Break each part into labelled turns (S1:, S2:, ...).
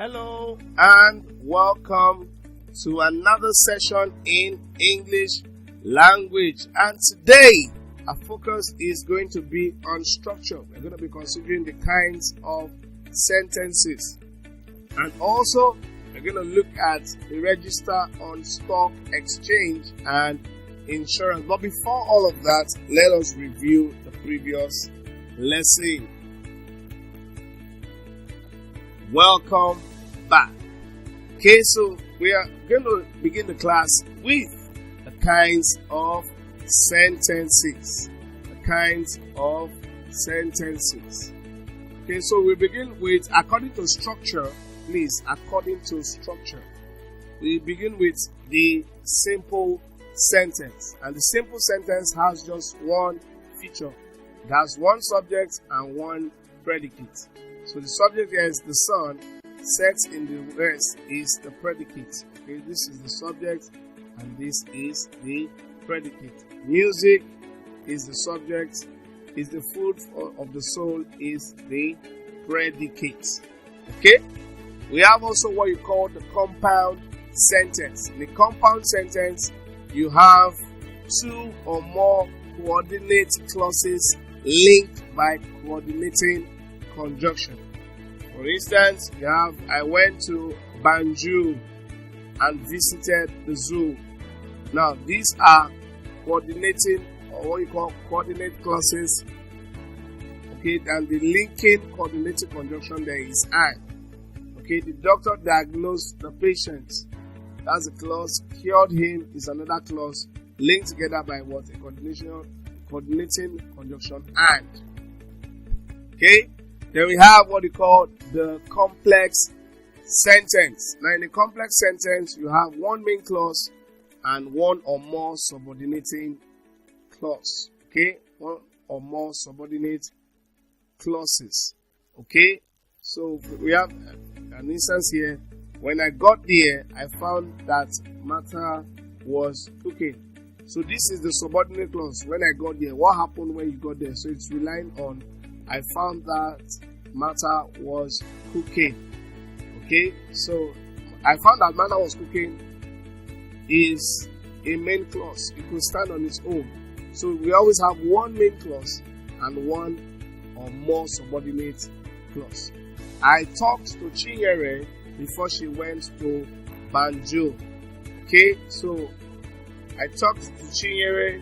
S1: Hello and welcome to another session in English language. And today our focus is going to be on structure. We're going to be considering the kinds of sentences. And also we're going to look at the register on stock exchange and insurance. But before all of that, let us review the previous lesson. Welcome back. Okay, so we are going to begin the class with the kinds of sentences. The kinds of sentences. Okay, so we begin with according to structure. Please, according to structure. We begin with the simple sentence. And the simple sentence has just one feature. It has one subject and one predicate. So the subject here is the sun, set in the west is the predicate. Okay, this is the subject and this is the predicate. Music is the subject, is the food of the soul is the predicate. Okay, we have also what you call the compound sentence. In the compound sentence, you have two or more coordinate clauses linked by coordinating conjunction. For instance, you have I went to Banjul and visited the zoo. Now these are coordinating or what you call coordinate clauses. Okay, and the linking coordinating conjunction there is and. Okay, the doctor diagnosed the patient. That's a clause. Cured him is another clause linked together by what? A coordinating conjunction and. Okay. Then we have what we call the complex sentence. Now in a complex sentence, you have one main clause and one or more subordinating clause. Okay, one or more subordinate clauses. Okay, so we have an instance here. When I got there, I found that Martha was cooking. So this is the subordinate clause. When I got there, what happened when you got there? So it's relying on I found that Martha was cooking. Okay, so I found that Martha was cooking is a main clause. It could stand on its own. So we always have one main clause and one or more subordinate clause. I talked to Chinyere before she went to Banjul. Okay, so I talked to Chinyere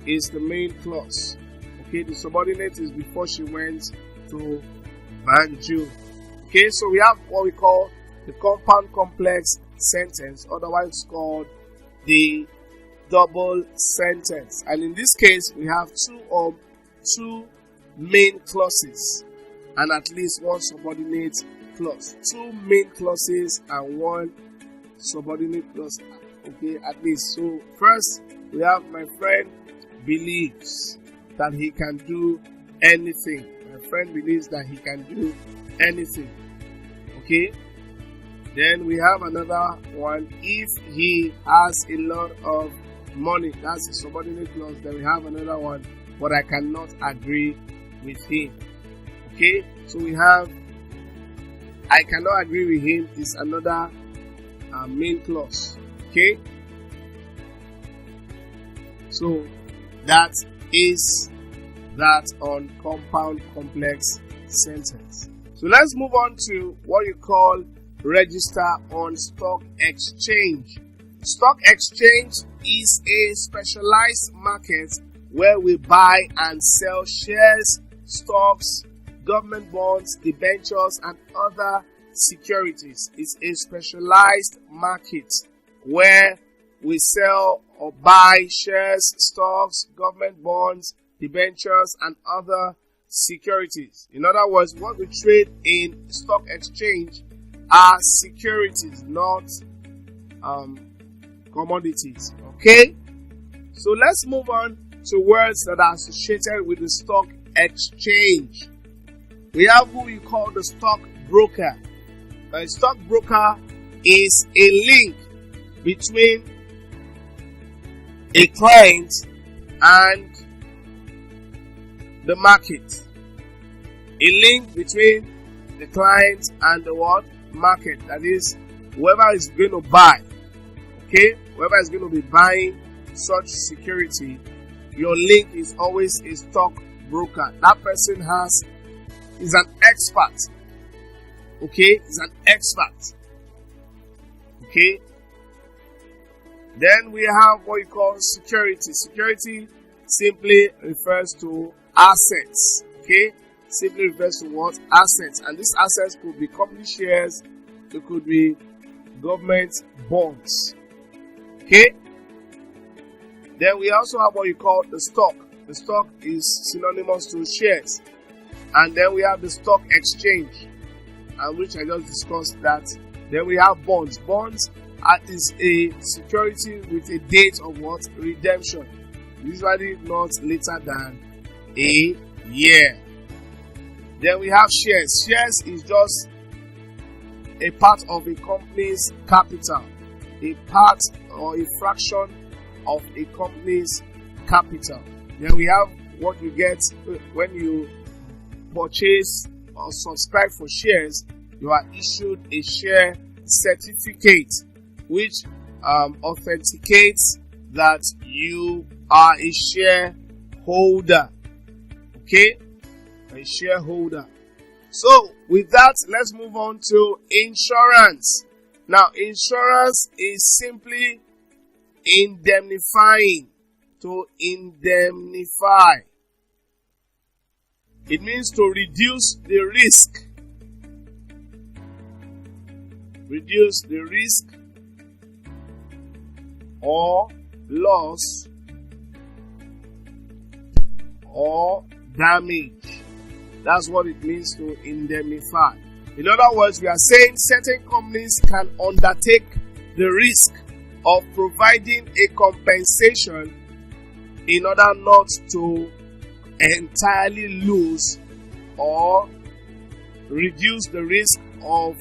S1: is the main clause. Okay, the subordinate is before she went to Banjul. Okay, so we have what we call the compound complex sentence, otherwise called the double sentence. And in this case, we have two main clauses and at least one subordinate clause. Two main clauses and one subordinate clause. Okay, at least. So first, we have my friend believes that he can do anything. My friend believes that he can do anything. Okay. Then we have another one. If he has a lot of money, that's a subordinate clause. Then we have another one. But I cannot agree with him. Okay. So we have I cannot agree with him is another main clause. Okay. So that is that on compound complex sentence. So let's move on to what you call register on stock exchange. Stock exchange is a specialized market where we buy and sell shares, stocks, government bonds, debentures, and other securities. It's a specialized market where we sell or buy shares, stocks, government bonds, debentures, and other securities. In other words, what we trade in stock exchange are securities, not commodities. Okay? So let's move on to words that are associated with the stock exchange. We have who we call the stock broker. A stock broker is a link between a client and the market. A link between the client and the what? market. That is, whoever is going to buy, okay, whoever is going to be buying such security, your link is always a stock broker. That person is an expert. Okay, is an expert. Okay. Then we have what you call security. Security simply refers to assets. Okay, simply refers to what? Assets. And these assets could be company shares, it could be government bonds. Okay. Then we also have what you call the stock. The stock is synonymous to shares. And then we have the stock exchange, and which I just discussed that. Then we have bonds. Bonds is a security with a date of what? Redemption. Usually not later than a year. Then we have shares. Shares is just a part of a company's capital. A part or a fraction of a company's capital. Then we have what you get when you purchase or subscribe for shares. You are issued a share certificate which authenticates that you are a shareholder. Okay? A shareholder. So, with that, let's move on to insurance. Now, insurance is simply indemnifying. To indemnify. It means to reduce the risk. Reduce the risk or loss or damage. That's what it means to indemnify. In other words, we are saying certain companies can undertake the risk of providing a compensation in order not to entirely lose or reduce the risk of,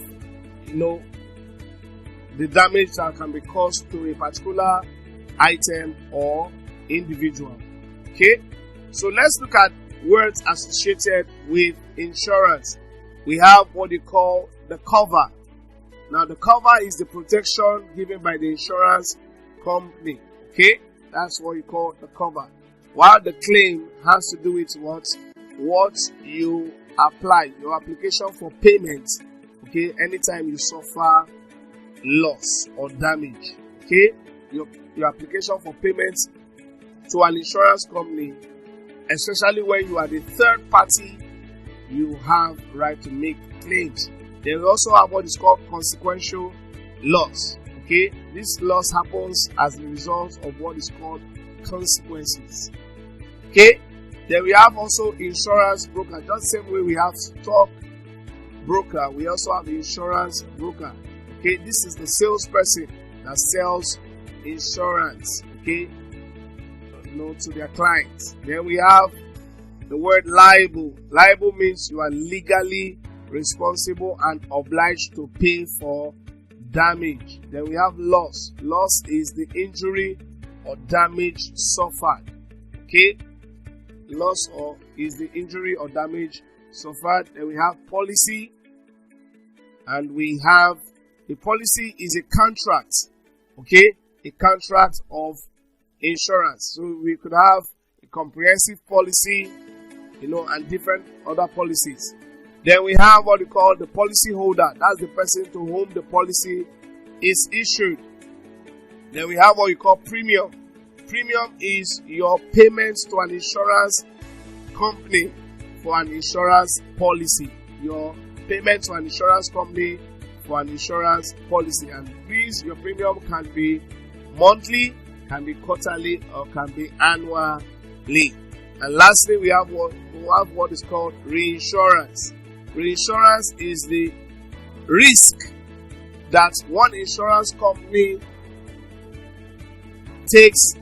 S1: the damage that can be caused to a particular item or individual. Okay? So let's look at words associated with insurance. We have what they call the cover. Now, the cover is the protection given by the insurance company. Okay? That's what you call the cover. While the claim has to do with what you apply, your application for payment. Okay? Anytime you suffer loss or damage. Okay? Your application for payment to an insurance company, especially when you are the third party, you have right to make claims. They also have what is called consequential loss. Okay, this loss happens as a result of what is called consequences. Okay, then we have also insurance broker. Just the same way we have stock broker, we also have insurance broker. Okay, this is the salesperson that sells insurance. Okay, to their clients. Then we have the word liable. Liable means you are legally responsible and obliged to pay for damage. Then we have loss. Loss is the injury or damage suffered. Okay? Loss is the injury or damage suffered. Then we have policy. And we have a policy is a contract. Okay? A contract of insurance. So we could have a comprehensive policy, and different other policies. Then we have what we call the policy holder. That's the person to whom the policy is issued. Then we have what we call premium. Premium is your payments to an insurance company for an insurance policy. Your payment to an insurance company for an insurance policy. And please, your premium can be monthly, can be quarterly, or can be annually. And lastly, we have what is called reinsurance. Reinsurance is the risk that one insurance company takes,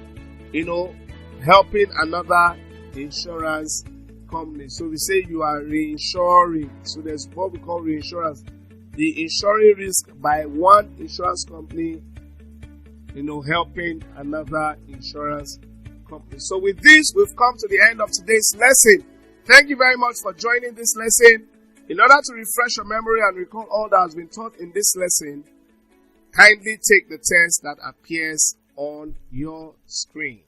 S1: helping another insurance company. So we say you are reinsuring. So there's what we call reinsurance. The insuring risk by one insurance company, helping another insurance company. So with this, we've come to the end of today's lesson. Thank you very much for joining this lesson. In order to refresh your memory and recall all that has been taught in this lesson, kindly take the test that appears on your screen.